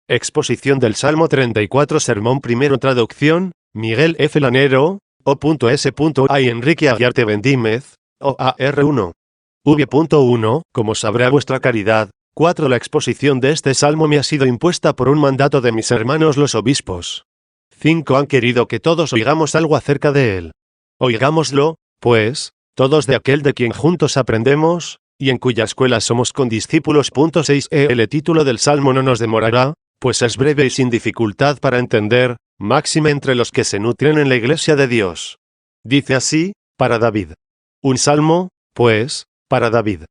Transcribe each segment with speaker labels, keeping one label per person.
Speaker 1: Exposición del Salmo 34 Sermón primero Traducción, Miguel F. Lanero, O.S.A. y Enrique Aguiarte Bendímez, OAR1. V.1 Como sabrá vuestra caridad. 4 La exposición de este salmo me ha sido impuesta por un mandato de mis hermanos los obispos. 5 Han querido que todos oigamos algo acerca de él. Oigámoslo, pues, todos de aquel de quien juntos aprendemos, y en cuya escuela somos condiscípulos. 6 El título del salmo no nos demorará, pues es breve y sin dificultad para entender, máxime entre los que se nutren en la iglesia de Dios. Dice así, para David. Un salmo, pues, para David.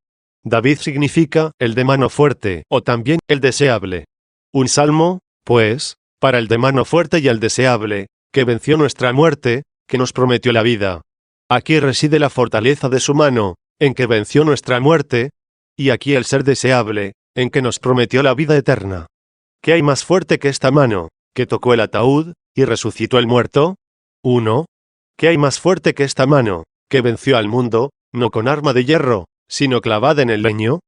Speaker 1: David significa el de mano fuerte, o también el deseable. Un salmo, pues, para el de mano fuerte y el deseable, que venció nuestra muerte, que nos prometió la vida. Aquí reside la fortaleza de su mano, en que venció nuestra muerte, y aquí el ser deseable, en que nos prometió la vida eterna. ¿Qué hay más fuerte que esta mano, que tocó el ataúd, y resucitó el muerto? 1. ¿Qué hay más fuerte que esta mano, que venció al mundo, no con arma de hierro, sino clavada en el leño?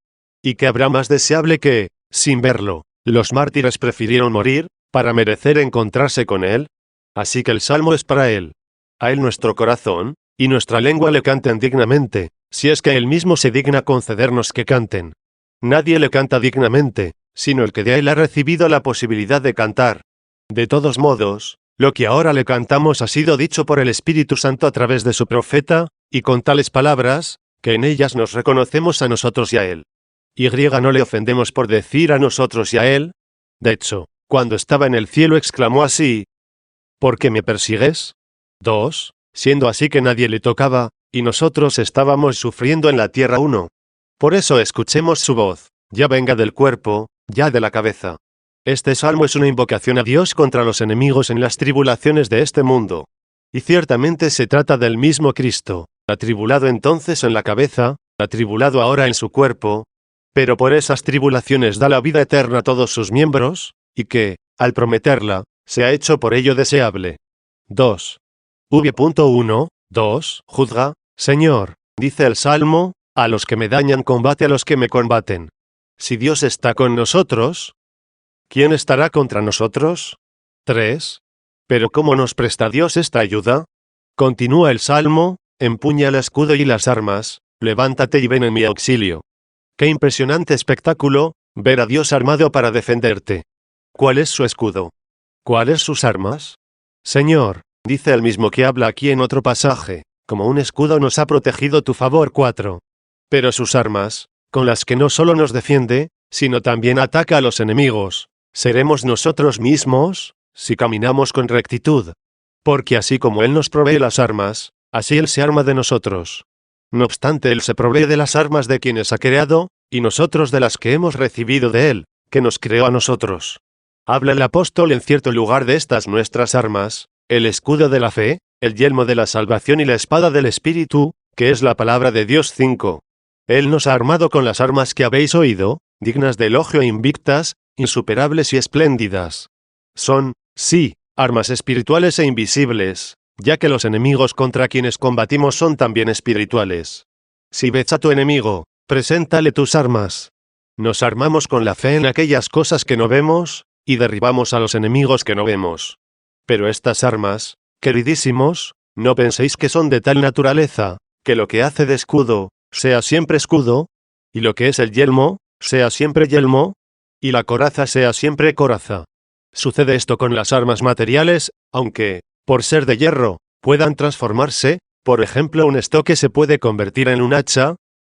Speaker 1: ¿Y qué habrá más deseable que, sin verlo, los mártires prefirieron morir, para merecer encontrarse con él? Así que el salmo es para él. A él nuestro corazón, y nuestra lengua le canten dignamente, si es que él mismo se digna concedernos que canten. Nadie le canta dignamente, sino el que de él ha recibido la posibilidad de cantar. De todos modos, lo que ahora le cantamos ha sido dicho por el Espíritu Santo a través de su profeta, y con tales palabras, que en ellas nos reconocemos a nosotros y a él. Y no le ofendemos por decir a nosotros y a él. De hecho, cuando estaba en el cielo exclamó así: ¿por qué me persigues? 2. Siendo así que nadie le tocaba, y nosotros estábamos sufriendo en la tierra. 1. Por eso escuchemos su voz, ya venga del cuerpo, ya de la cabeza. Este salmo es una invocación a Dios contra los enemigos en las tribulaciones de este mundo. Y ciertamente se trata del mismo Cristo, atribulado entonces en la cabeza, atribulado ahora en su cuerpo, pero por esas tribulaciones da la vida eterna a todos sus miembros, y que, al prometerla, se ha hecho por ello deseable. 2. V.1, 2 Juzga, Señor, dice el Salmo, a los que me dañan combate a los que me combaten. Si Dios está con nosotros, ¿quién estará contra nosotros? 3. Pero ¿cómo nos presta Dios esta ayuda? Continúa el Salmo, empuña el escudo y las armas, levántate y ven en mi auxilio. Qué impresionante espectáculo, ver a Dios armado para defenderte. ¿Cuál es su escudo? ¿Cuáles sus armas? Señor, dice el mismo que habla aquí en otro pasaje, como un escudo nos ha protegido tu favor. 4. Pero sus armas, con las que no solo nos defiende, sino también ataca a los enemigos, seremos nosotros mismos, si caminamos con rectitud. Porque así como Él nos provee las armas, así Él se arma de nosotros. No obstante, Él se provee de las armas de quienes ha creado, y nosotros de las que hemos recibido de Él, que nos creó a nosotros. Habla el apóstol en cierto lugar de estas nuestras armas, el escudo de la fe, el yelmo de la salvación y la espada del Espíritu, que es la palabra de Dios. 5. Él nos ha armado con las armas que habéis oído, dignas de elogio e invictas, insuperables y espléndidas. Son, sí, armas espirituales e invisibles, ya que los enemigos contra quienes combatimos son también espirituales. Si ves a tu enemigo, preséntale tus armas. Nos armamos con la fe en aquellas cosas que no vemos, y derribamos a los enemigos que no vemos. Pero estas armas, queridísimos, no penséis que son de tal naturaleza, que lo que hace de escudo, sea siempre escudo, y lo que es el yelmo, sea siempre yelmo, y la coraza sea siempre coraza. Sucede esto con las armas materiales, aunque, por ser de hierro, puedan transformarse, por ejemplo un estoque se puede convertir en un hacha.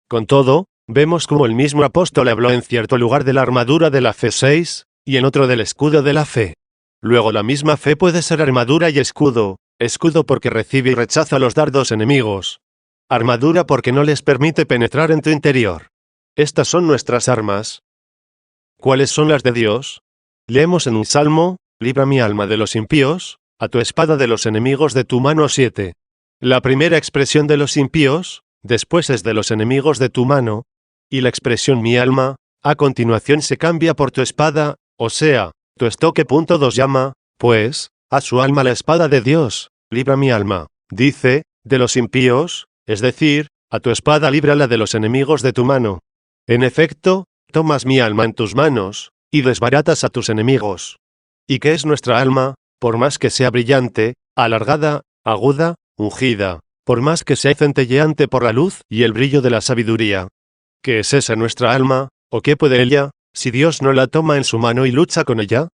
Speaker 1: Con todo, vemos como el mismo apóstol habló en cierto lugar de la armadura de la fe. 6, y en otro del escudo de la fe. Luego la misma fe puede ser armadura y escudo, escudo porque recibe y rechaza los dardos enemigos. Armadura porque no les permite penetrar en tu interior. Estas son nuestras armas. ¿Cuáles son las de Dios? Leemos en un salmo, libra mi alma de los impíos, a tu espada de los enemigos de tu mano. 7. La primera expresión de los impíos, después es de los enemigos de tu mano, y la expresión mi alma, a continuación se cambia por tu espada, o sea, tu estoque. 2 Llama, pues, a su alma la espada de Dios, libra mi alma, dice, de los impíos, es decir, a tu espada líbrala de los enemigos de tu mano. En efecto, tomas mi alma en tus manos, y desbaratas a tus enemigos. ¿Y qué es nuestra alma? Por más que sea brillante, alargada, aguda, ungida, por más que sea centelleante por la luz y el brillo de la sabiduría. ¿Qué es esa nuestra alma, o qué puede ella, si Dios no la toma en su mano y lucha con ella?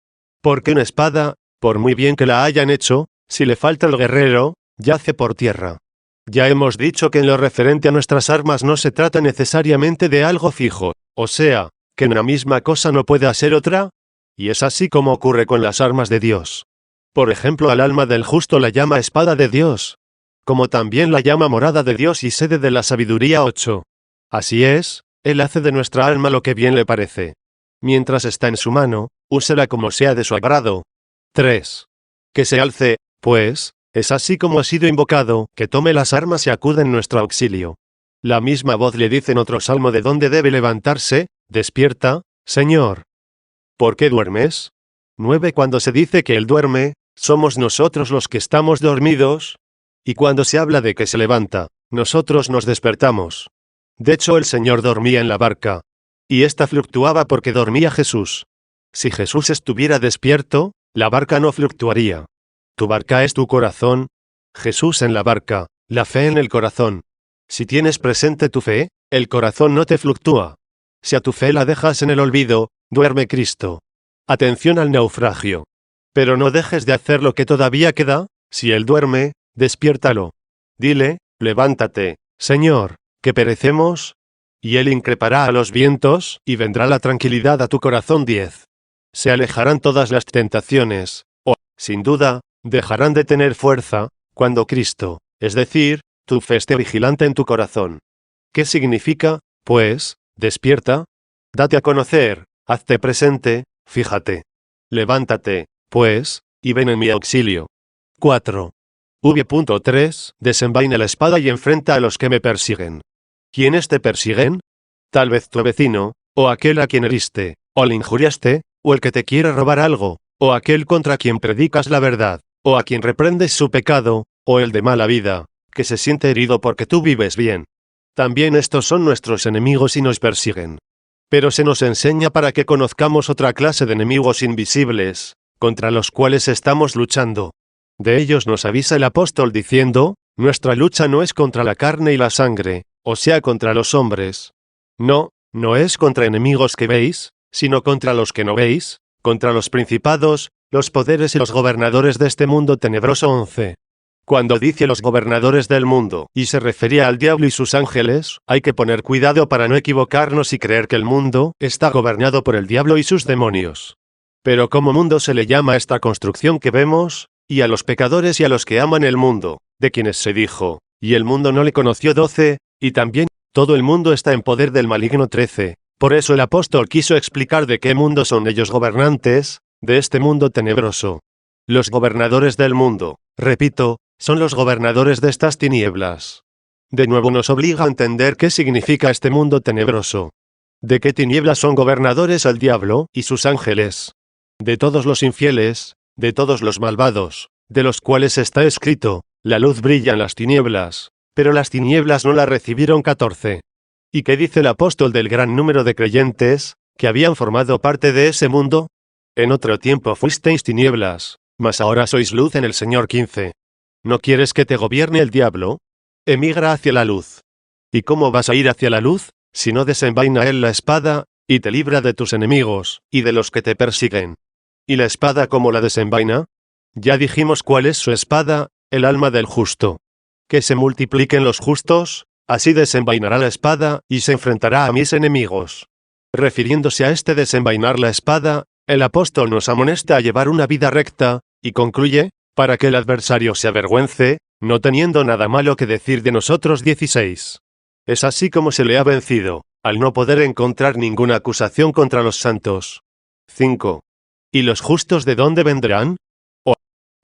Speaker 1: Porque una espada, por muy bien que la hayan hecho, si le falta el guerrero, yace por tierra. Ya hemos dicho que en lo referente a nuestras armas no se trata necesariamente de algo fijo, o sea, que una misma cosa no puede ser otra, y es así como ocurre con las armas de Dios. Por ejemplo, al alma del justo la llama espada de Dios, como también la llama morada de Dios y sede de la sabiduría 8. Así es, Él hace de nuestra alma lo que bien le parece. Mientras está en su mano, úsela como sea de su agrado. 3. Que se alce, pues, es así como ha sido invocado, que tome las armas y acude en nuestro auxilio. La misma voz le dice en otro salmo de dónde debe levantarse: despierta, Señor. ¿Por qué duermes? 9. Cuando se dice que Él duerme, somos nosotros los que estamos dormidos, y cuando se habla de que se levanta, nosotros nos despertamos. De hecho, el Señor dormía en la barca, y ésta fluctuaba porque dormía Jesús. Si Jesús estuviera despierto, la barca no fluctuaría. Tu barca es tu corazón. Jesús en la barca, la fe en el corazón. Si tienes presente tu fe, el corazón no te fluctúa. Si a tu fe la dejas en el olvido, duerme Cristo. Atención al naufragio. Pero no dejes de hacer lo que todavía queda. Si Él duerme, despiértalo. Dile: levántate, Señor, que perecemos. Y Él increpará a los vientos, y vendrá la tranquilidad a tu corazón. 10. Se alejarán todas las tentaciones, o, sin duda, dejarán de tener fuerza, cuando Cristo, es decir, tu fe esté vigilante en tu corazón. ¿Qué significa, pues, despierta? Date a conocer, hazte presente, fíjate. Levántate, pues, y ven en mi auxilio. 4. V.3. Desenvaina la espada y enfrenta a los que me persiguen. ¿Quiénes te persiguen? Tal vez tu vecino, o aquel a quien heriste, o le injuriaste, o el que te quiere robar algo, o aquel contra quien predicas la verdad, o a quien reprendes su pecado, o el de mala vida, que se siente herido porque tú vives bien. También estos son nuestros enemigos y nos persiguen. Pero se nos enseña para que conozcamos otra clase de enemigos invisibles, contra los cuales estamos luchando. De ellos nos avisa el apóstol diciendo: nuestra lucha no es contra la carne y la sangre, o sea, contra los hombres. No, no es contra enemigos que veis, sino contra los que no veis, contra los principados, los poderes y los gobernadores de este mundo tenebroso. 11. Cuando dice los gobernadores del mundo, y se refería al diablo y sus ángeles, hay que poner cuidado para no equivocarnos y creer que el mundo está gobernado por el diablo y sus demonios. Pero como mundo se le llama a esta construcción que vemos, y a los pecadores y a los que aman el mundo, de quienes se dijo: y el mundo no le conoció. 12. Y también, todo el mundo está en poder del maligno. 13. Por eso el apóstol quiso explicar de qué mundo son ellos gobernantes, de este mundo tenebroso. Los gobernadores del mundo, repito, son los gobernadores de estas tinieblas. De nuevo nos obliga a entender qué significa este mundo tenebroso. ¿De qué tinieblas son gobernadores el diablo y sus ángeles? De todos los infieles, de todos los malvados, de los cuales está escrito: la luz brilla en las tinieblas, pero las tinieblas no la recibieron. 14. ¿Y qué dice el apóstol del gran número de creyentes, que habían formado parte de ese mundo? En otro tiempo fuisteis tinieblas, mas ahora sois luz en el Señor. 15. ¿No quieres que te gobierne el diablo? Emigra hacia la luz. ¿Y cómo vas a ir hacia la luz, si no desenvaina Él la espada, y te libra de tus enemigos, y de los que te persiguen? ¿Y la espada cómo la desenvaina? Ya dijimos cuál es su espada: el alma del justo. Que se multipliquen los justos, así desenvainará la espada, y se enfrentará a mis enemigos. Refiriéndose a este desenvainar la espada, el apóstol nos amonesta a llevar una vida recta, y concluye: para que el adversario se avergüence, no teniendo nada malo que decir de nosotros. 16. Es así como se le ha vencido, al no poder encontrar ninguna acusación contra los santos. 5. ¿Y los justos de dónde vendrán? ¿O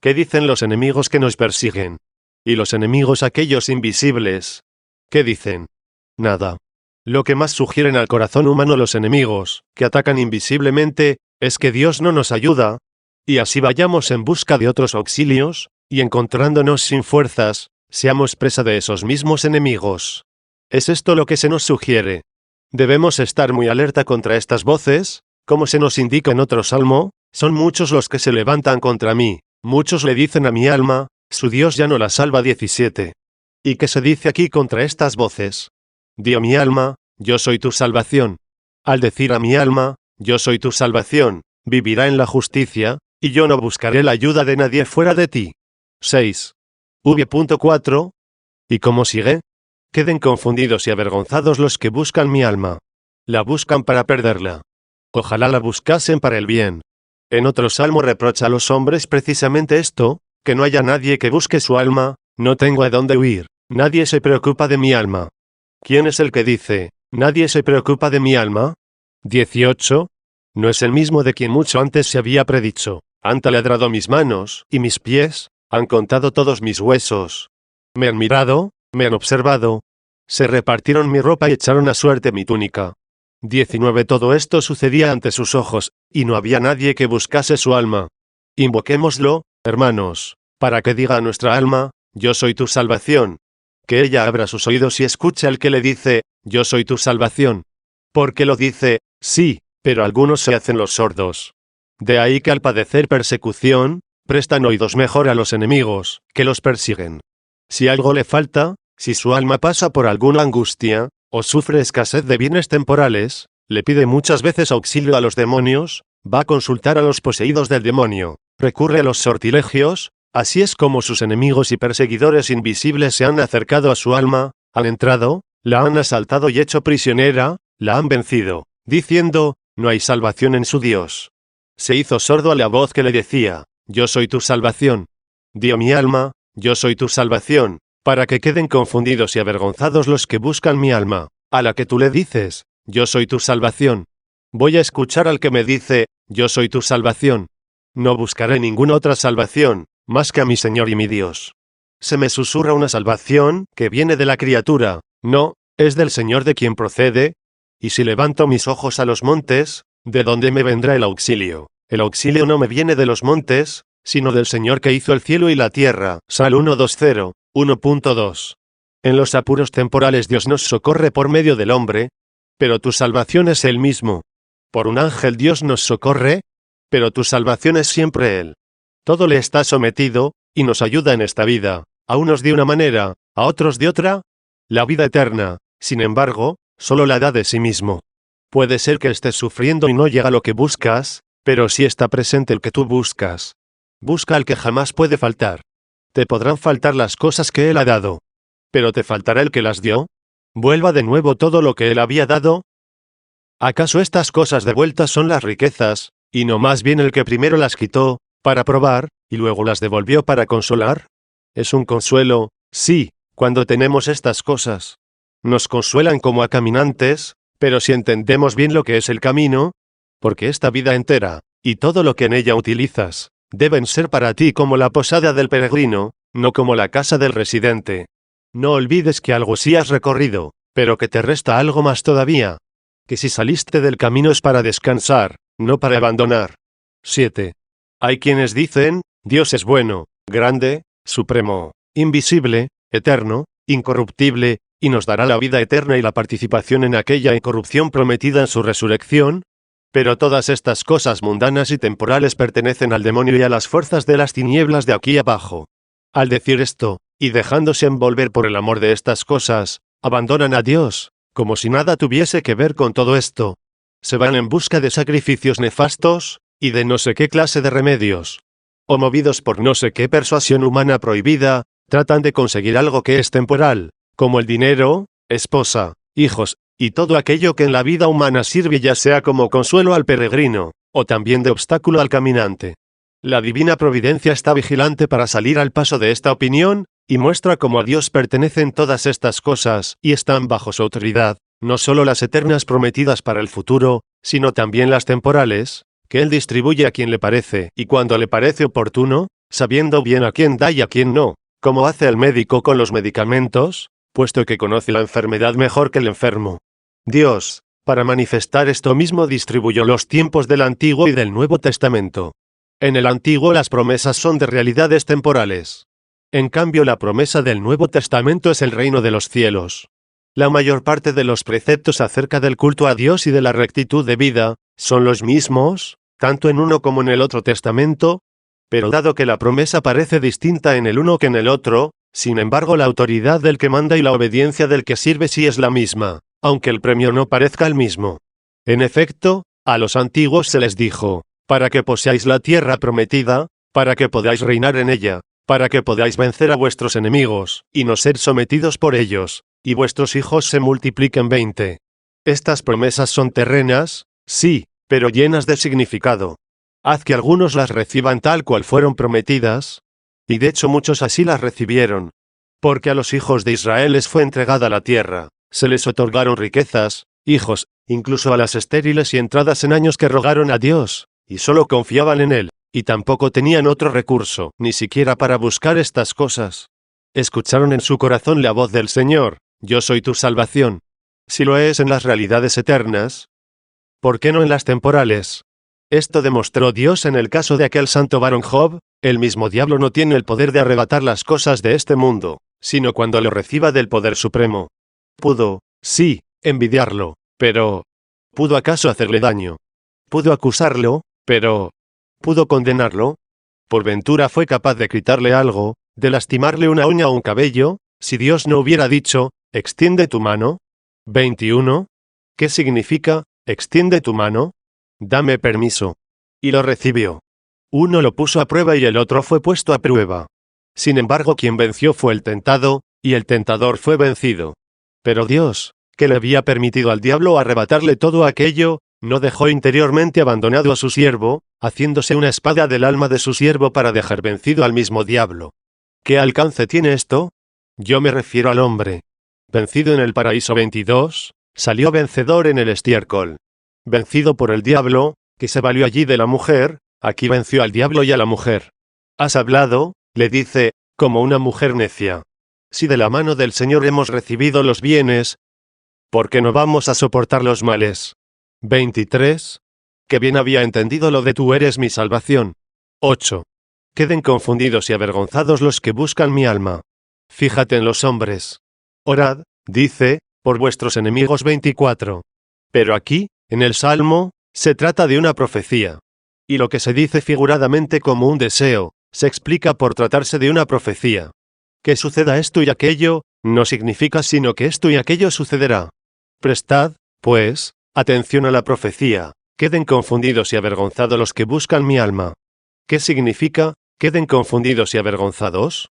Speaker 1: qué dicen los enemigos que nos persiguen? ¿Y los enemigos aquellos invisibles? ¿Qué dicen? Nada. Lo que más sugieren al corazón humano los enemigos, que atacan invisiblemente, es que Dios no nos ayuda, y así vayamos en busca de otros auxilios, y encontrándonos sin fuerzas, seamos presa de esos mismos enemigos. ¿Es esto lo que se nos sugiere? Debemos estar muy alerta contra estas voces, Como se nos indica en otro salmo, son muchos los que se levantan contra mí, muchos le dicen a mi alma, su Dios ya no la salva. 17. ¿Y qué se dice aquí contra estas voces? Di a mi alma, yo soy tu salvación. Al decir a mi alma, yo soy tu salvación, vivirá en la justicia, y yo no buscaré la ayuda de nadie fuera de ti. 6. V.4. ¿Y cómo sigue? Queden confundidos y avergonzados los que buscan mi alma. La buscan para perderla. Ojalá la buscasen para el bien. En otro salmo reprocha a los hombres precisamente esto, que no haya nadie que busque su alma, no tengo a dónde huir, nadie se preocupa de mi alma. ¿Quién es el que dice, nadie se preocupa de mi alma? 18. ¿No es el mismo de quien mucho antes se había predicho? Han taladrado mis manos, y mis pies, han contado todos mis huesos. Me han mirado, me han observado. Se repartieron mi ropa y echaron a suerte mi túnica. 19. Todo esto sucedía ante sus ojos, y no había nadie que buscase su alma. Invoquémoslo, hermanos, para que diga a nuestra alma, yo soy tu salvación. Que ella abra sus oídos y escuche al que le dice, yo soy tu salvación. Porque lo dice, sí, pero algunos se hacen los sordos. De ahí que al padecer persecución, prestan oídos mejor a los enemigos, que los persiguen. Si algo le falta, si su alma pasa por alguna angustia, o sufre escasez de bienes temporales, le pide muchas veces auxilio a los demonios, va a consultar a los poseídos del demonio, recurre a los sortilegios, así es como sus enemigos y perseguidores invisibles se han acercado a su alma, han entrado, la han asaltado y hecho prisionera, la han vencido, diciendo, no hay salvación en su Dios. Se hizo sordo a la voz que le decía, yo soy tu salvación. Di a mi alma, yo soy tu salvación, para que queden confundidos y avergonzados los que buscan mi alma, a la que tú le dices, yo soy tu salvación. Voy a escuchar al que me dice, yo soy tu salvación. No buscaré ninguna otra salvación, más que a mi Señor y mi Dios. Se me susurra una salvación, que viene de la criatura, no, es del Señor de quien procede. Y si levanto mis ojos a los montes, ¿de dónde me vendrá el auxilio? El auxilio no me viene de los montes, sino del Señor que hizo el cielo y la tierra. Sal 1.2.0, 1.2. En los apuros temporales Dios nos socorre por medio del hombre, pero tu salvación es Él mismo. Por un ángel Dios nos socorre, pero tu salvación es siempre Él. Todo le está sometido, y nos ayuda en esta vida, a unos de una manera, a otros de otra. La vida eterna, sin embargo, solo la da de sí mismo. Puede ser que estés sufriendo y no llega lo que buscas, pero sí está presente el que tú buscas. Busca al que jamás puede faltar. Te podrán faltar las cosas que Él ha dado, pero ¿te faltará el que las dio? ¿Vuelva de nuevo todo lo que Él había dado? ¿Acaso estas cosas devueltas son las riquezas, y no más bien el que primero las quitó, para probar, y luego las devolvió para consolar? Es un consuelo, sí, cuando tenemos estas cosas. Nos consuelan como a caminantes, pero si entendemos bien lo que es el camino, porque esta vida entera, y todo lo que en ella utilizas, deben ser para ti como la posada del peregrino, no como la casa del residente. No olvides que algo sí has recorrido, pero que te resta algo más todavía. Que si saliste del camino es para descansar, no para abandonar. 7. Hay quienes dicen, Dios es bueno, grande, supremo, invisible, eterno, incorruptible, y nos dará la vida eterna y la participación en aquella incorrupción prometida en su resurrección. Pero todas estas cosas mundanas y temporales pertenecen al demonio y a las fuerzas de las tinieblas de aquí abajo. Al decir esto, y dejándose envolver por el amor de estas cosas, abandonan a Dios, como si nada tuviese que ver con todo esto. Se van en busca de sacrificios nefastos, y de no sé qué clase de remedios. O movidos por no sé qué persuasión humana prohibida, tratan de conseguir algo que es temporal, como el dinero, esposa, hijos, y todo aquello que en la vida humana sirve ya sea como consuelo al peregrino, o también de obstáculo al caminante. La divina providencia está vigilante para salir al paso de esta opinión, y muestra cómo a Dios pertenecen todas estas cosas, y están bajo su autoridad, no solo las eternas prometidas para el futuro, sino también las temporales, que Él distribuye a quien le parece, y cuando le parece oportuno, sabiendo bien a quién da y a quién no, como hace el médico con los medicamentos, puesto que conoce la enfermedad mejor que el enfermo. Dios, para manifestar esto mismo distribuyó los tiempos del Antiguo y del Nuevo Testamento. En el Antiguo las promesas son de realidades temporales. En cambio la promesa del Nuevo Testamento es el reino de los cielos. La mayor parte de los preceptos acerca del culto a Dios y de la rectitud de vida, son los mismos, tanto en uno como en el otro testamento, pero dado que la promesa parece distinta en el uno que en el otro, sin embargo la autoridad del que manda y la obediencia del que sirve sí es la misma, aunque el premio no parezca el mismo. En efecto, a los antiguos se les dijo, para que poseáis la tierra prometida, para que podáis reinar en ella, para que podáis vencer a vuestros enemigos, y no ser sometidos por ellos, y vuestros hijos se multipliquen 20. Estas promesas son terrenas, sí, pero llenas de significado. Haz que algunos las reciban tal cual fueron prometidas, y de hecho muchos así las recibieron. Porque a los hijos de Israel les fue entregada la tierra, se les otorgaron riquezas, hijos, incluso a las estériles y entradas en años que rogaron a Dios, y solo confiaban en Él, y tampoco tenían otro recurso, ni siquiera para buscar estas cosas. Escucharon en su corazón la voz del Señor, yo soy tu salvación. Si lo es en las realidades eternas, ¿por qué no en las temporales? Esto demostró Dios en el caso de aquel santo varón Job, el mismo diablo no tiene el poder de arrebatar las cosas de este mundo, sino cuando lo reciba del poder supremo. Pudo, sí, envidiarlo, pero ¿pudo acaso hacerle daño? Pudo acusarlo, pero ¿pudo condenarlo? ¿Por ventura fue capaz de gritarle algo, de lastimarle una uña o un cabello, si Dios no hubiera dicho, extiende tu mano? 21. ¿Qué significa, extiende tu mano? Dame permiso. Y lo recibió. Uno lo puso a prueba y el otro fue puesto a prueba. Sin embargo, quien venció fue el tentado, y el tentador fue vencido. Pero Dios, que le había permitido al diablo arrebatarle todo aquello, no dejó interiormente abandonado a su siervo, haciéndose una espada del alma de su siervo para dejar vencido al mismo diablo. ¿Qué alcance tiene esto? Yo me refiero al hombre. Vencido en el paraíso 22, salió vencedor en el estiércol. Vencido por el diablo, que se valió allí de la mujer, aquí venció al diablo y a la mujer. Has hablado, le dice, como una mujer necia. Si de la mano del Señor hemos recibido los bienes, ¿por qué no vamos a soportar los males? 23. Que bien había entendido lo de tú eres mi salvación. 8. Queden confundidos y avergonzados los que buscan mi alma. Fíjate en los hombres. Orad, dice, por vuestros enemigos 24. Pero aquí, en el Salmo, se trata de una profecía. Y lo que se dice figuradamente como un deseo, se explica por tratarse de una profecía. Que suceda esto y aquello, no significa sino que esto y aquello sucederá. Prestad, pues, atención a la profecía, queden confundidos y avergonzados los que buscan mi alma. ¿Qué significa, queden confundidos y avergonzados?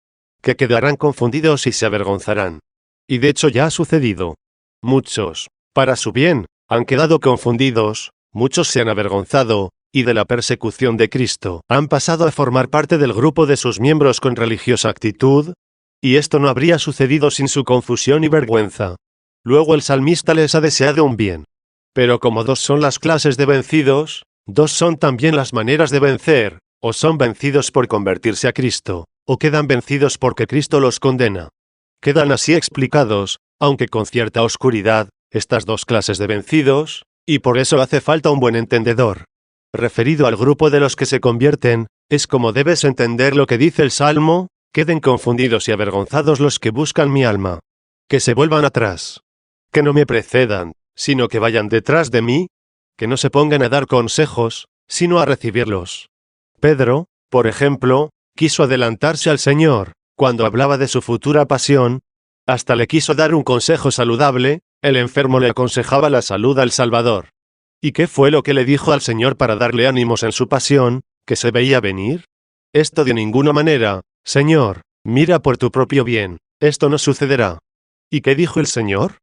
Speaker 1: Que quedarán confundidos y se avergonzarán. Y de hecho ya ha sucedido. Muchos, para su bien, han quedado confundidos, muchos se han avergonzado, y de la persecución de Cristo han pasado a formar parte del grupo de sus miembros con religiosa actitud, y esto no habría sucedido sin su confusión y vergüenza. Luego el salmista les ha deseado un bien. Pero como dos son las clases de vencidos, dos son también las maneras de vencer, o son vencidos por convertirse a Cristo, o quedan vencidos porque Cristo los condena. Quedan así explicados, aunque con cierta oscuridad, estas dos clases de vencidos, y por eso hace falta un buen entendedor. Referido al grupo de los que se convierten, es como debes entender lo que dice el Salmo, queden confundidos y avergonzados los que buscan mi alma. Que se vuelvan atrás. Que no me precedan, sino que vayan detrás de mí. Que no se pongan a dar consejos, sino a recibirlos. Pedro, por ejemplo, quiso adelantarse al Señor, cuando hablaba de su futura pasión, hasta le quiso dar un consejo saludable, el enfermo le aconsejaba la salud al Salvador. ¿Y qué fue lo que le dijo al Señor para darle ánimos en su pasión, que se veía venir? Esto de ninguna manera, Señor, mira por tu propio bien, esto no sucederá. ¿Y qué dijo el Señor?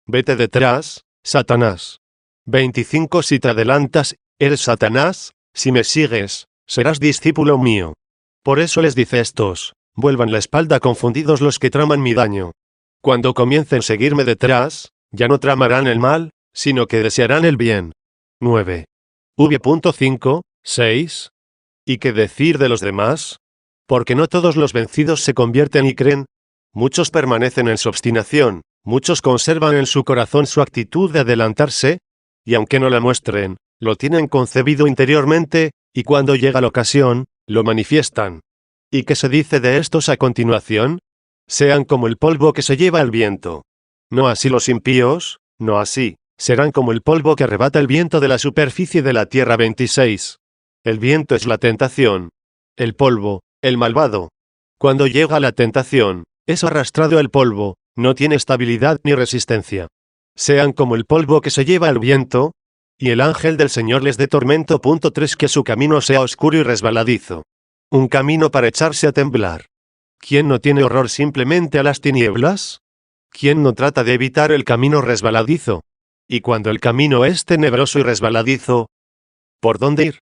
Speaker 1: Vete detrás, Satanás. 25 Si te adelantas, eres Satanás, si me sigues, serás discípulo mío. Por eso les dice estos, vuelvan la espalda confundidos los que traman mi daño. Cuando comiencen a seguirme detrás, ya no tramarán el mal, sino que desearán el bien. 9. V.5, 6. ¿Y qué decir de los demás? Porque no todos los vencidos se convierten y creen. Muchos permanecen en su obstinación, muchos conservan en su corazón su actitud de adelantarse, y aunque no la muestren, lo tienen concebido interiormente, y cuando llega la ocasión, lo manifiestan. ¿Y qué se dice de estos a continuación? Sean como el polvo que se lleva el viento. No así los impíos, no así, serán como el polvo que arrebata el viento de la superficie de la tierra. 26. El viento es la tentación. El polvo, el malvado. Cuando llega la tentación, es arrastrado el polvo, no tiene estabilidad ni resistencia. Sean como el polvo que se lleva el viento, y el ángel del Señor les dé tormento. 3. Que su camino sea oscuro y resbaladizo. Un camino para echarse a temblar. ¿Quién no tiene horror simplemente a las tinieblas? ¿Quién no trata de evitar el camino resbaladizo? Y cuando el camino es tenebroso y resbaladizo, ¿por dónde ir?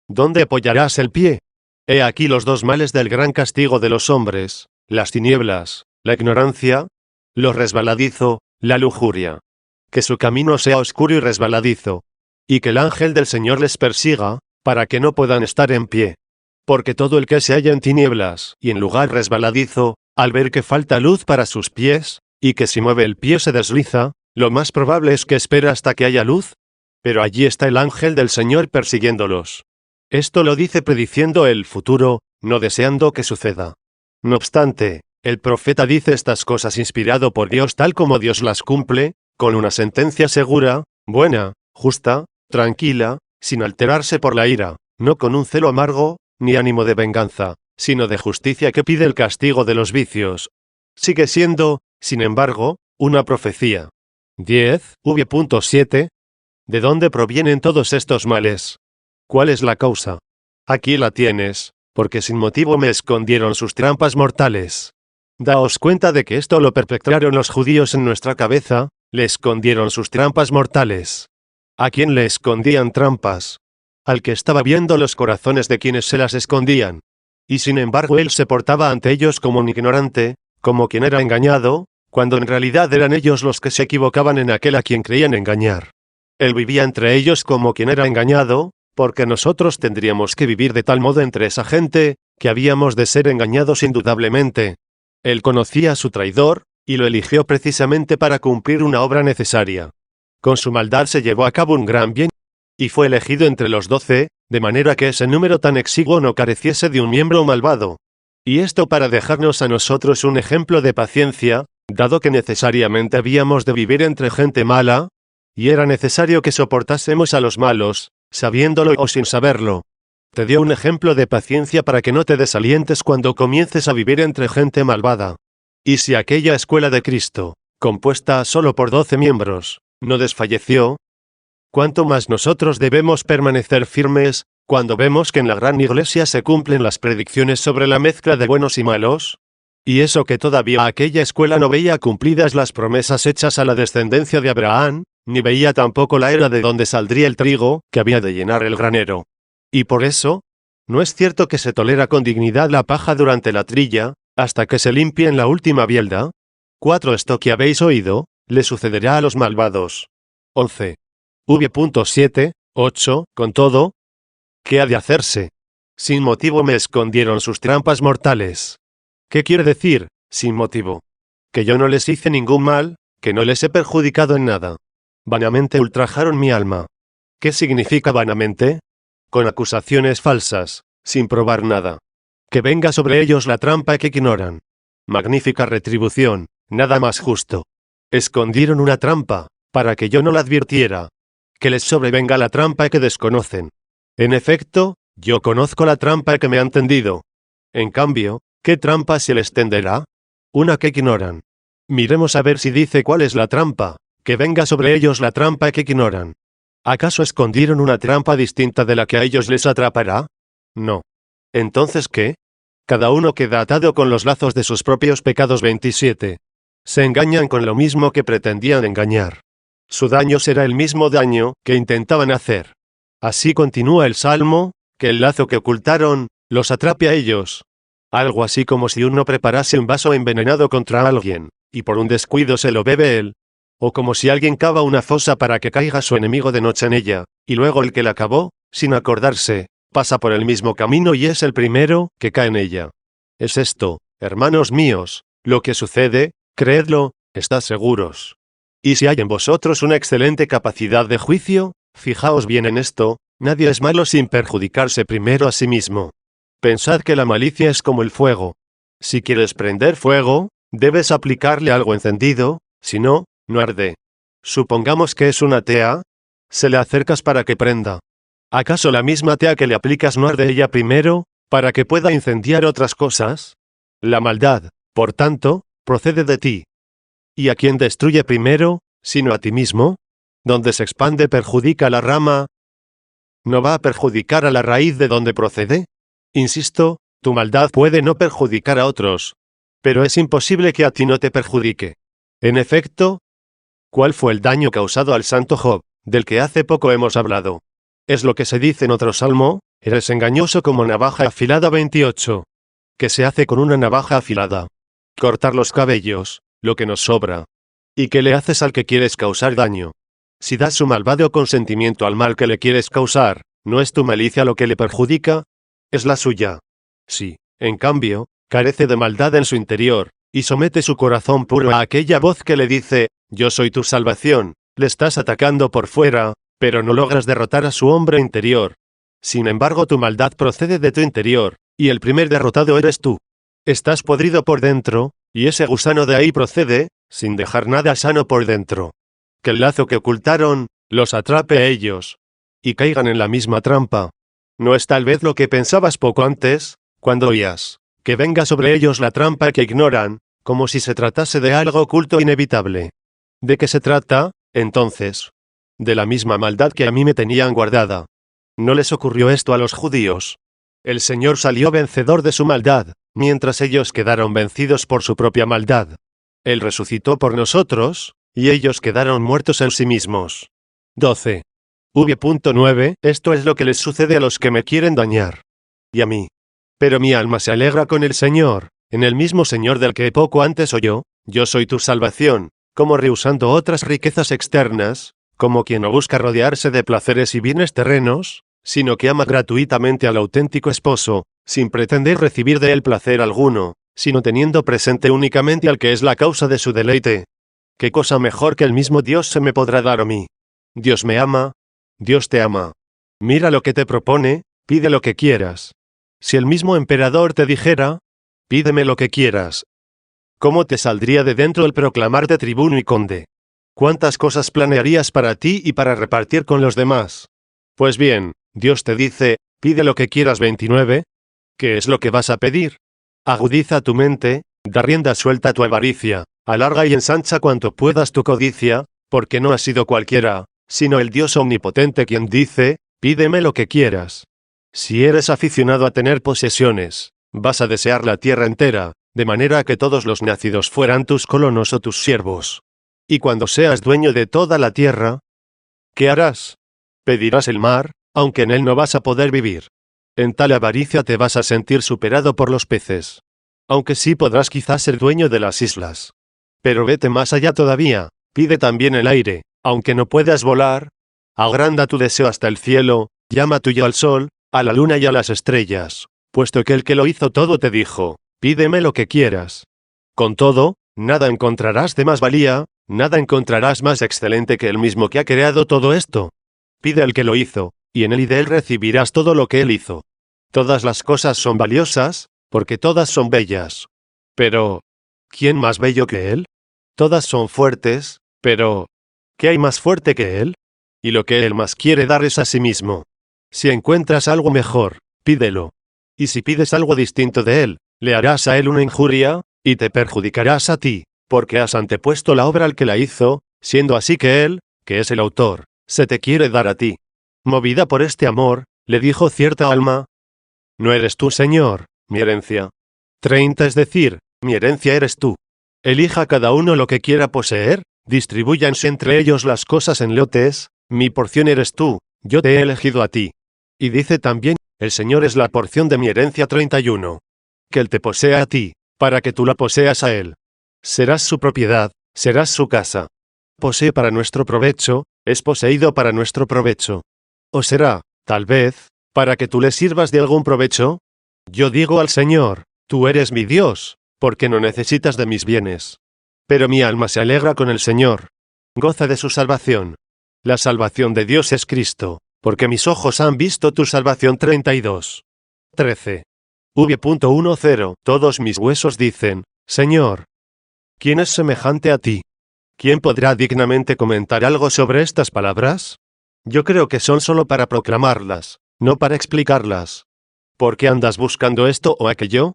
Speaker 1: ¿Dónde apoyarás el pie? He aquí los dos males del gran castigo de los hombres, las tinieblas, la ignorancia, lo resbaladizo, la lujuria. Que su camino sea oscuro y resbaladizo, y que el ángel del Señor les persiga, para que no puedan estar en pie. Porque todo el que se halla en tinieblas y en lugar resbaladizo, al ver que falta luz para sus pies, y que si mueve el pie se desliza, lo más probable es que espera hasta que haya luz. Pero allí está el ángel del Señor persiguiéndolos. Esto lo dice prediciendo el futuro, no deseando que suceda. No obstante, el profeta dice estas cosas inspirado por Dios tal como Dios las cumple, con una sentencia segura, buena, justa, tranquila, sin alterarse por la ira, no con un celo amargo, ni ánimo de venganza, sino de justicia que pide el castigo de los vicios. Sigue siendo, sin embargo, una profecía. 10. V.7. ¿De dónde provienen todos estos males? ¿Cuál es la causa? Aquí la tienes, porque sin motivo me escondieron sus trampas mortales. Daos cuenta de que esto lo perpetraron los judíos en nuestra cabeza, le escondieron sus trampas mortales. ¿A quién le escondían trampas? Al que estaba viendo los corazones de quienes se las escondían. Y sin embargo él se portaba ante ellos como un ignorante, como quien era engañado, cuando en realidad eran ellos los que se equivocaban en aquel a quien creían engañar. Él vivía entre ellos como quien era engañado, porque nosotros tendríamos que vivir de tal modo entre esa gente, que habíamos de ser engañados indudablemente. Él conocía a su traidor, y lo eligió precisamente para cumplir una obra necesaria. Con su maldad se llevó a cabo un gran bien, y fue elegido entre los 12, de manera que ese número tan exiguo no careciese de un miembro malvado. Y esto para dejarnos a nosotros un ejemplo de paciencia, dado que necesariamente habíamos de vivir entre gente mala, y era necesario que soportásemos a los malos, sabiéndolo o sin saberlo. Te dio un ejemplo de paciencia para que no te desalientes cuando comiences a vivir entre gente malvada. Y si aquella escuela de Cristo, compuesta solo por 12 miembros, no desfalleció, ¿cuánto más nosotros debemos permanecer firmes, cuando vemos que en la gran iglesia se cumplen las predicciones sobre la mezcla de buenos y malos? Y eso que todavía aquella escuela no veía cumplidas las promesas hechas a la descendencia de Abraham, ni veía tampoco la era de donde saldría el trigo, que había de llenar el granero. Y por eso, ¿no es cierto que se tolera con dignidad la paja durante la trilla, hasta que se limpie en la última bielda? 4. Esto que habéis oído, le sucederá a los malvados. 11. V.7, 8. Con todo, ¿qué ha de hacerse? Sin motivo me escondieron sus trampas mortales. ¿Qué quiere decir, sin motivo? Que yo no les hice ningún mal, que no les he perjudicado en nada. Vanamente ultrajaron mi alma. ¿Qué significa vanamente? Con acusaciones falsas, sin probar nada. Que venga sobre ellos la trampa que ignoran. Magnífica retribución, nada más justo. Escondieron una trampa, para que yo no la advirtiera. Que les sobrevenga la trampa que desconocen. En efecto, yo conozco la trampa que me han tendido. En cambio, ¿qué trampa se les tenderá? Una que ignoran. Miremos a ver si dice cuál es la trampa, que venga sobre ellos la trampa que ignoran. ¿Acaso escondieron una trampa distinta de la que a ellos les atrapará? No. ¿Entonces qué? Cada uno queda atado con los lazos de sus propios pecados. 27. Se engañan con lo mismo que pretendían engañar. Su daño será el mismo daño que intentaban hacer. Así continúa el Salmo, que el lazo que ocultaron, los atrape a ellos. Algo así como si uno preparase un vaso envenenado contra alguien, y por un descuido se lo bebe él. O como si alguien cava una fosa para que caiga su enemigo de noche en ella, y luego el que la cavó, sin acordarse, pasa por el mismo camino y es el primero que cae en ella. Es esto, hermanos míos, lo que sucede, creedlo, estad seguros. Y si hay en vosotros una excelente capacidad de juicio, fijaos bien en esto, nadie es malo sin perjudicarse primero a sí mismo. Pensad que la malicia es como el fuego. Si quieres prender fuego, debes aplicarle algo encendido, si no, no arde. Supongamos que es una tea. Se le acercas para que prenda. ¿Acaso la misma tea que le aplicas no arde ella primero, para que pueda incendiar otras cosas? La maldad, por tanto, procede de ti. ¿Y a quién destruye primero, sino a ti mismo? Donde se expande perjudica a la rama. ¿No va a perjudicar a la raíz de donde procede? Insisto, tu maldad puede no perjudicar a otros, pero es imposible que a ti no te perjudique. En efecto, ¿cuál fue el daño causado al santo Job, del que hace poco hemos hablado? Es lo que se dice en otro salmo: eres engañoso como navaja afilada. 28. ¿Qué se hace con una navaja afilada? Cortar los cabellos, lo que nos sobra. ¿Y qué le haces al que quieres causar daño? Si das su malvado consentimiento al mal que le quieres causar, ¿no es tu malicia lo que le perjudica? Es la suya. Si, en cambio, carece de maldad en su interior, y somete su corazón puro a aquella voz que le dice, yo soy tu salvación, le estás atacando por fuera, pero no logras derrotar a su hombre interior. Sin embargo, tu maldad procede de tu interior, y el primer derrotado eres tú. Estás podrido por dentro, y ese gusano de ahí procede, sin dejar nada sano por dentro. Que el lazo que ocultaron, los atrape a ellos, y caigan en la misma trampa. ¿No es tal vez lo que pensabas poco antes, cuando oías que venga sobre ellos la trampa que ignoran, como si se tratase de algo oculto e inevitable? ¿De qué se trata, entonces? De la misma maldad que a mí me tenían guardada. ¿No les ocurrió esto a los judíos? El Señor salió vencedor de su maldad, mientras ellos quedaron vencidos por su propia maldad. Él resucitó por nosotros, y ellos quedaron muertos en sí mismos. 12. V.9. Esto es lo que les sucede a los que me quieren dañar. Y a mí. Pero mi alma se alegra con el Señor, en el mismo Señor del que poco antes oyó, yo soy tu salvación, como rehusando otras riquezas externas, como quien no busca rodearse de placeres y bienes terrenos, sino que ama gratuitamente al auténtico esposo, sin pretender recibir de él placer alguno, sino teniendo presente únicamente al que es la causa de su deleite. ¿Qué cosa mejor que el mismo Dios se me podrá dar a mí? Dios me ama. Dios te ama. Mira lo que te propone, pide lo que quieras. Si el mismo emperador te dijera, pídeme lo que quieras, ¿cómo te saldría de dentro el proclamarte tribuno y conde? ¿Cuántas cosas planearías para ti y para repartir con los demás? Pues bien, Dios te dice, pide lo que quieras. 29. ¿Qué es lo que vas a pedir? Agudiza tu mente, da rienda suelta a tu avaricia, alarga y ensancha cuanto puedas tu codicia, porque no ha sido cualquiera, sino el Dios omnipotente quien dice, pídeme lo que quieras. Si eres aficionado a tener posesiones, vas a desear la tierra entera, de manera que todos los nacidos fueran tus colonos o tus siervos. Y cuando seas dueño de toda la tierra, ¿qué harás? Pedirás el mar, aunque en él no vas a poder vivir. En tal avaricia te vas a sentir superado por los peces. Aunque sí podrás quizás ser dueño de las islas. Pero vete más allá todavía, pide también el aire, aunque no puedas volar. Agranda tu deseo hasta el cielo, llama tuyo al sol, a la luna y a las estrellas, puesto que el que lo hizo todo te dijo, pídeme lo que quieras. Con todo, nada encontrarás de más valía, nada encontrarás más excelente que el mismo que ha creado todo esto. Pide al que lo hizo, y en él y de él recibirás todo lo que él hizo. Todas las cosas son valiosas, porque todas son bellas. Pero, ¿quién más bello que él? Todas son fuertes, pero, ¿qué hay más fuerte que él? Y lo que él más quiere dar es a sí mismo. Si encuentras algo mejor, pídelo. Y si pides algo distinto de él, le harás a él una injuria, y te perjudicarás a ti, porque has antepuesto la obra al que la hizo, siendo así que él, que es el autor, se te quiere dar a ti. Movida por este amor, le dijo cierta alma, ¿no eres tú, Señor, mi herencia? 30. Es decir, mi herencia eres tú. Elija cada uno lo que quiera poseer, distribúyanse entre ellos las cosas en lotes, mi porción eres tú, yo te he elegido a ti. Y dice también, el Señor es la porción de mi herencia. 31. Que Él te posea a ti, para que tú la poseas a Él. Serás su propiedad, serás su casa. Posee para nuestro provecho, es poseído para nuestro provecho. O será, tal vez, para que tú le sirvas de algún provecho. Yo digo al Señor, tú eres mi Dios, porque no necesitas de mis bienes. Pero mi alma se alegra con el Señor. Goza de su salvación. La salvación de Dios es Cristo, porque mis ojos han visto tu salvación. 32. 13. V.10. Todos mis huesos dicen, Señor, ¿quién es semejante a ti? ¿Quién podrá dignamente comentar algo sobre estas palabras? Yo creo que son solo para proclamarlas, no para explicarlas. ¿Por qué andas buscando esto o aquello?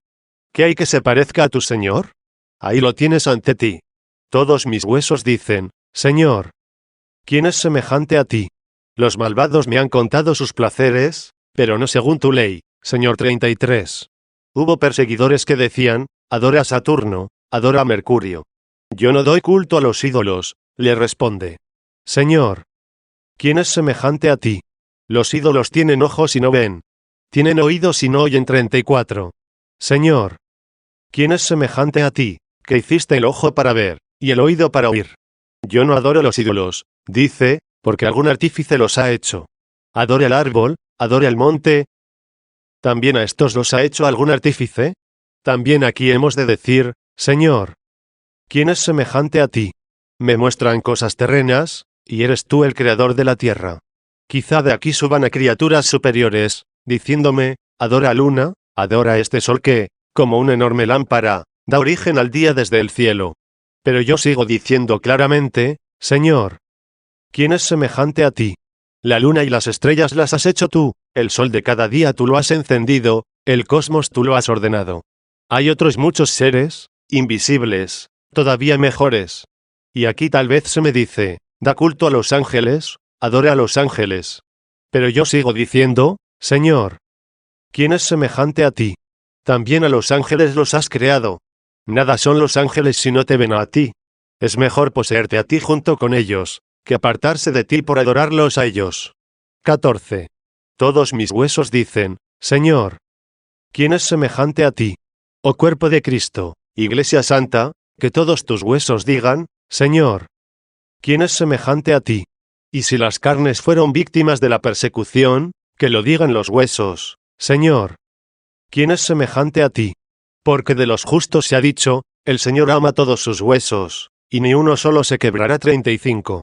Speaker 1: ¿Qué hay que se parezca a tu Señor? Ahí lo tienes ante ti. Todos mis huesos dicen, Señor. ¿Quién es semejante a ti? Los malvados me han contado sus placeres, pero no según tu ley, Señor. 33. Hubo perseguidores que decían, adora a Saturno, adora a Mercurio. Yo no doy culto a los ídolos, le responde. Señor. ¿Quién es semejante a ti? Los ídolos tienen ojos y no ven. Tienen oídos y no oyen. 34. Señor. ¿Quién es semejante a ti, que hiciste el ojo para ver, y el oído para oír? Yo no adoro los ídolos, dice, porque algún artífice los ha hecho. Adore al árbol, adore al monte. ¿También a estos los ha hecho algún artífice? También aquí hemos de decir, Señor. ¿Quién es semejante a ti? Me muestran cosas terrenas, y eres tú el creador de la tierra. Quizá de aquí suban a criaturas superiores, diciéndome, adora a luna, adora a este sol que, como una enorme lámpara, da origen al día desde el cielo. Pero yo sigo diciendo claramente, Señor. ¿Quién es semejante a ti? La luna y las estrellas las has hecho tú, el sol de cada día tú lo has encendido, el cosmos tú lo has ordenado. Hay otros muchos seres, invisibles, todavía mejores. Y aquí tal vez se me dice, da culto a los ángeles, adore a los ángeles. Pero yo sigo diciendo, Señor. ¿Quién es semejante a ti? También a los ángeles los has creado. Nada son los ángeles si no te ven a ti. Es mejor poseerte a ti junto con ellos, que apartarse de ti por adorarlos a ellos. 14. Todos mis huesos dicen, Señor. ¿Quién es semejante a ti? Oh cuerpo de Cristo, Iglesia Santa, que todos tus huesos digan, Señor. ¿Quién es semejante a ti? Y si las carnes fueron víctimas de la persecución, que lo digan los huesos, Señor. ¿Quién es semejante a ti? Porque de los justos se ha dicho, el Señor ama todos sus huesos, y ni uno solo se quebrará. 35.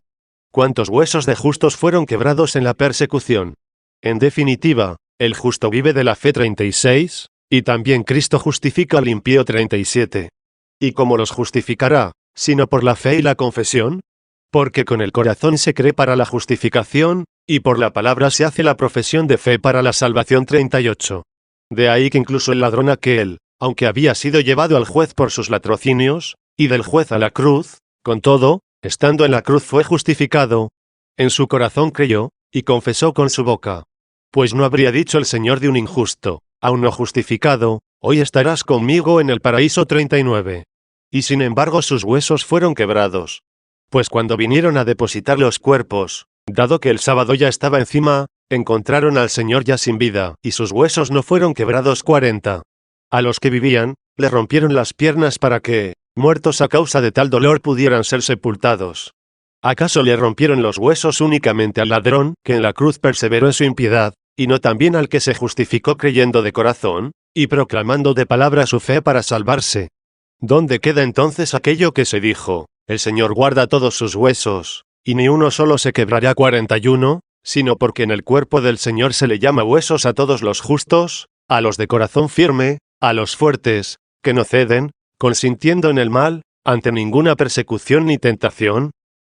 Speaker 1: ¿Cuántos huesos de justos fueron quebrados en la persecución? En definitiva, el justo vive de la fe. 36, y también Cristo justifica al impío. 37. ¿Y cómo los justificará, sino por la fe y la confesión? Porque con el corazón se cree para la justificación, y por la palabra se hace la profesión de fe para la salvación. 38. De ahí que incluso el ladrón aquel, aunque había sido llevado al juez por sus latrocinios, y del juez a la cruz, con todo, estando en la cruz fue justificado. En su corazón creyó, y confesó con su boca. Pues no habría dicho el Señor de un injusto, aun no justificado, hoy estarás conmigo en el paraíso. 39. Y sin embargo sus huesos fueron quebrados. Pues cuando vinieron a depositar los cuerpos, dado que el sábado ya estaba encima, encontraron al Señor ya sin vida, y sus huesos no fueron quebrados. 40. A los que vivían, le rompieron las piernas para que, muertos a causa de tal dolor, pudieran ser sepultados. ¿Acaso le rompieron los huesos únicamente al ladrón, que en la cruz perseveró en su impiedad, y no también al que se justificó creyendo de corazón, y proclamando de palabra su fe para salvarse? ¿Dónde queda entonces aquello que se dijo, el Señor guarda todos sus huesos, y ni uno solo se quebrará? 41, sino porque en el cuerpo del Señor se le llama huesos a todos los justos, a los de corazón firme, a los fuertes, que no ceden, consintiendo en el mal, ante ninguna persecución ni tentación.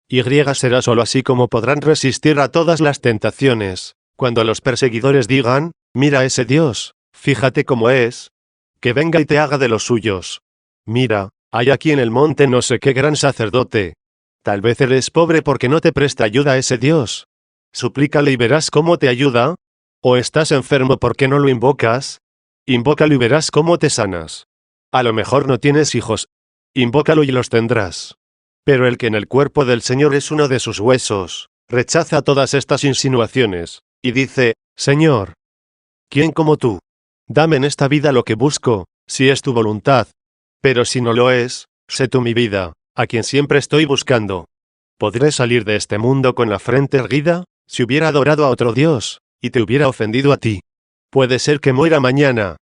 Speaker 1: Y será solo así como podrán resistir a todas las tentaciones, cuando los perseguidores digan, mira a ese Dios, fíjate cómo es, que venga y te haga de los suyos. Mira, hay aquí en el monte no sé qué gran sacerdote. Tal vez eres pobre porque no te presta ayuda a ese Dios. Suplícale y verás cómo te ayuda. ¿O estás enfermo porque no lo invocas? Invócalo y verás cómo te sanas. A lo mejor no tienes hijos. Invócalo y los tendrás. Pero el que en el cuerpo del Señor es uno de sus huesos, rechaza todas estas insinuaciones, y dice, Señor, ¿quién como tú? Dame en esta vida lo que busco, si es tu voluntad. Pero si no lo es, sé tú mi vida, a quien siempre estoy buscando. ¿Podré salir de este mundo con la frente erguida, si hubiera adorado a otro Dios, y te hubiera ofendido a ti? Puede ser que muera mañana.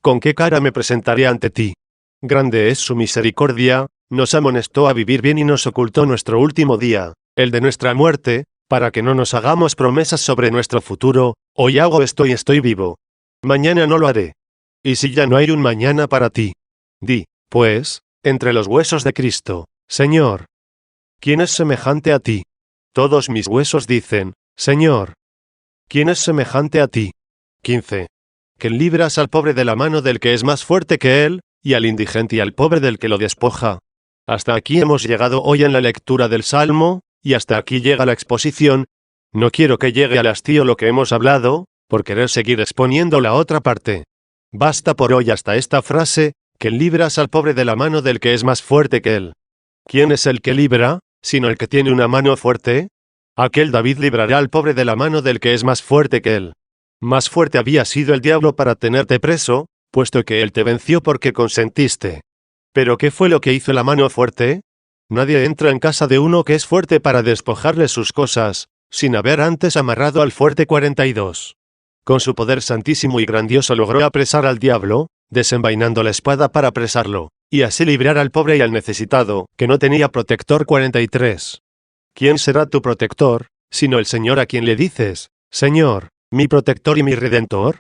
Speaker 1: ¿Con qué cara me presentaré ante ti? Grande es su misericordia, nos amonestó a vivir bien y nos ocultó nuestro último día, el de nuestra muerte, para que no nos hagamos promesas sobre nuestro futuro. Hoy hago esto y estoy vivo. Mañana no lo haré. Y si ya no hay un mañana para ti, di, pues, entre los huesos de Cristo, Señor, ¿Quién es semejante a ti? Todos mis huesos dicen, Señor. ¿Quién es semejante a ti? 15. Que libras al pobre de la mano del que es más fuerte que él, y al indigente y al pobre del que lo despoja. Hasta aquí hemos llegado hoy en la lectura del Salmo, y hasta aquí llega la exposición. No quiero que llegue al hastío lo que hemos hablado, por querer seguir exponiendo la otra parte. Basta por hoy hasta esta frase, que libras al pobre de la mano del que es más fuerte que él. ¿Quién es el que libra, sino el que tiene una mano fuerte? Aquel David librará al pobre de la mano del que es más fuerte que él. Más fuerte había sido el diablo para tenerte preso, puesto que él te venció porque consentiste. ¿Pero qué fue lo que hizo la mano fuerte? Nadie entra en casa de uno que es fuerte para despojarle sus cosas, sin haber antes amarrado al fuerte 42. Con su poder santísimo y grandioso logró apresar al diablo, desenvainando la espada para apresarlo, y así librar al pobre y al necesitado, que no tenía protector 43. ¿Quién será tu protector, sino el Señor a quien le dices, Señor, mi protector y mi redentor?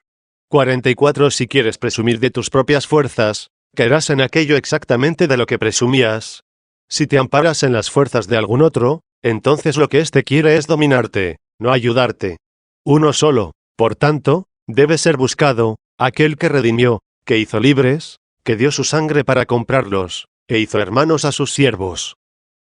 Speaker 1: 44. Si quieres presumir de tus propias fuerzas, caerás en aquello exactamente de lo que presumías. Si te amparas en las fuerzas de algún otro, entonces lo que éste quiere es dominarte, no ayudarte. Uno solo, por tanto, debe ser buscado, aquel que redimió, que hizo libres, que dio su sangre para comprarlos, e hizo hermanos a sus siervos.